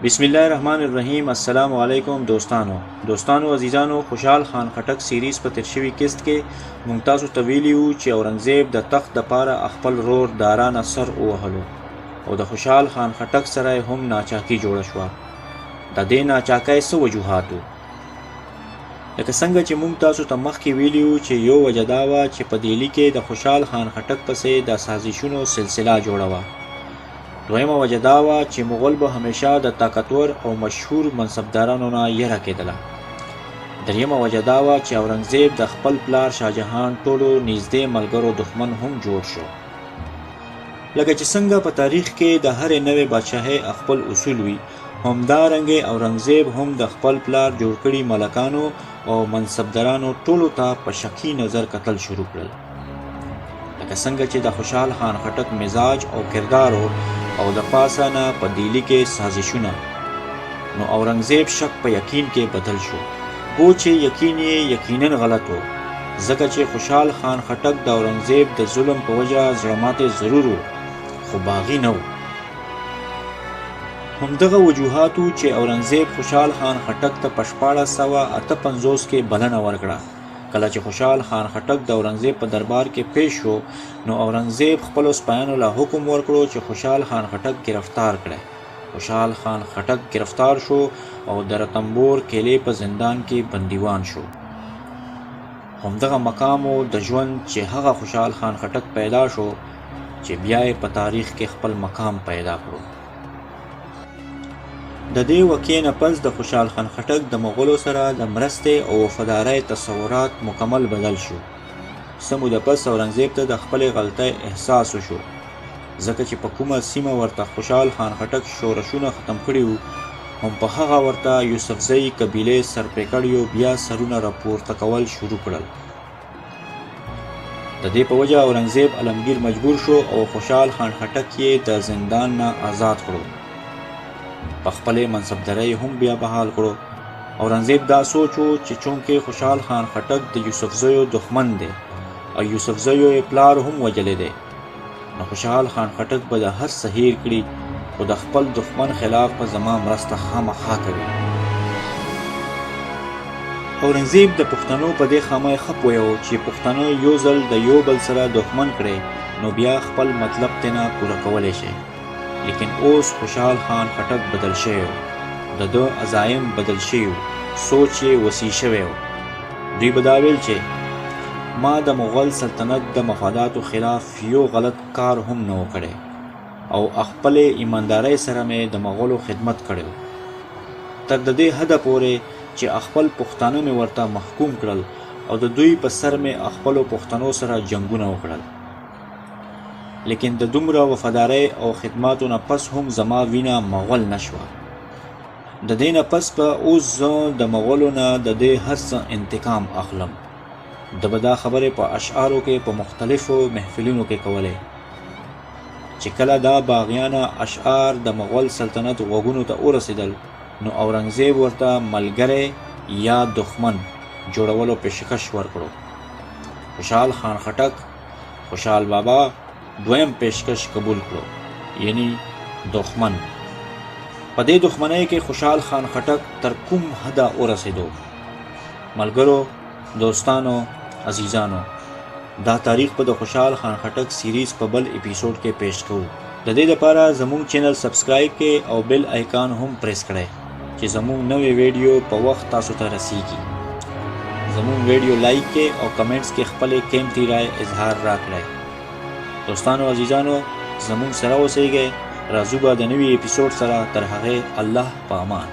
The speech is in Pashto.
بسم الله الرحمن الرحیم. السلام علیکم دوستانو عزیزانو. خوشحال خان خټک سیریز په تیر شوي کیست کې مونږ تاسو ته ویلي وو چې اورنګزیب د تخت دپاره خپل رور دارا نه سر ووهلو او د خوشحال خان خټک سره هم ناچاکي جوړه شوه. د دې ناچاکۍ څه وجوهات وو؟ لکه څنګه چې مونږ تاسو ته مخکې ویلي وو چې یو وجه دا وه چې په دهلي کې د خوشحال خان خټک پسې د سازشونو سلسله جوړه وه. دویمه وجه دا وه چې مغول به همیشه د طاقتور او مشهور منصبدارانو نه یره کېدله. دریمه وجه دا وه چې اورنګزیب د خپل پلار شاهجهان ټولو نږدې ملګرو دښمن هم جوړ شو. لکه چې څنګه په تاریخ کې د هرې نوې بادشاهۍ خپل اصول وي، همدارنګې اورنګزیب هم د خپل پلار جوړ کړي ملکانو او منصبدارانو ټولو ته په شکی نظر کتل شروع کړل. لکه څنګه چې د خوشحال خان خټک مزاج او کردارو او د پاسه نه په دهلي کې سازشونه، نو اورنګزیب شک په یقین کې بدل شو. گو چې یقین یې یقینا غلط و، ځکه چې خوشحال خان خټک د اورنګزیب د ظلم په وجه زړه ماتې ضرور و، خو باغي نه و. همدغه وجوهاتو چې اورنګزیب خوشحال خان خټک ته په 1458 کې بلنه ورکړه. کله چې خوشحال خان خټک د اورنګزیب په دربار کې پیش شو، نو اورنګزیب خپلو سپایانو له حکم ورکړو چې خوشحال خان خټک گرفتار کړي. خوشحال خان خټک گرفتار شو او د رتنبور کیلې په زندان کې بندیوان شو. همدغه مقام و د ژوند چې هغه خوشحال خان خټک پیدا شو چې بیا یې په تاریخ کې خپل مقام پیدا کړو. د دې واقعې نه پس د خوشحال خان خټک د مغولو سره د مرستې او وفادارۍ تصورات مکمل بدل شو. څه موده پس اورنګزیب ته د خپلې غلطۍ احساس وشو، ځکه چې په کومه سیمه ورته خوشحال خان خټک شورشونه ختم کړي وو، هم په هغه ورته یوسفزۍ قبیلې سرپرکړیو بیا سرونه راپورته کول شروع کړل. د دې په وجه اورنګزیب عالمګیر مجبور شو او خوشحال خان خټک یې د زندان نه آزاد کړو. په خپلې منصبدارۍ هم بیا بحال کړو. اورنګزیب دا سوچ و چې چونکې خوشحال خان خټک د یوسفزیو دښمن دی او یوسفزیو یې پلار هم وجلی دی، نو خوشحال خان خټک به د هر څه هیر کړي، خو د خپل دښمن خلاف به زما مرسته خامخا کوي. اورنګزیب د پښتنو په دې خامه ښه پوهه و چې پښتنو یو ځل د یو بل سره دښمن کړي، نو بیا خپل مطلب ترې پوره کولی شي. لیکن اوس خوشحال خان خټک بدل شوی و، د ده عزایم بدل شوي و، سوچ یې وسیع شوی و. دوی به دا ویل چې ما د مغل سلطنت د مفاداتو خلاف یو غلط کار هم نه و کړی او خپلې ایماندارۍ سره مې د مغولو خدمت کړی و، تر د دې حده پورې چې خپل پښتانه مې ورته محکوم کړل او د دوی په سر مې خپلو پښتنو سره جنګونه وکړل. لیکن د دومره وفادارۍ او خدماتو نه پس هم زما وینه مغول نشوه. د دې نه پس به اوس زه د مغولو نه د دې هر څه انتقام اخلم. د به دا خبرې په اشعارو کې په مختلفو محفلونو کې کولې چې کله دا باغیانه اشعار د مغول سلطنت غوږونو ته ورسېدل، نو اورنګزیب ورته ملګری یا دښمن جوړولو پیشکش ورکړو. خوشحال خان خټک خوشحال بابا دویم پیشکش قبول کړو، یعنی دښمن. په دې دښمنۍ کې خوشحال خان خټک تر کوم حده ورسېدو. ملګرو، دوستانو، عزیزانو، دا تاریخ په د خوشحال خان خټک سیریز په بل اپیسوډ کې پیش کوو. د دې لپاره زموږ چینل سبسکرایب کړئ او بیل آیکان هم پریس کړئ چې زموږ نوې ویډیو په وخت تاسو ته رسیږي. زموږ ویډیو لایک کړئ او کمنټس کې خپلې قیمتي رائے اظهار راکړئ. دوستانو عزیزانو، زموږ سره اوسئ. راځو به د نوي اپیسوډ سره، تر هغې الله په امان.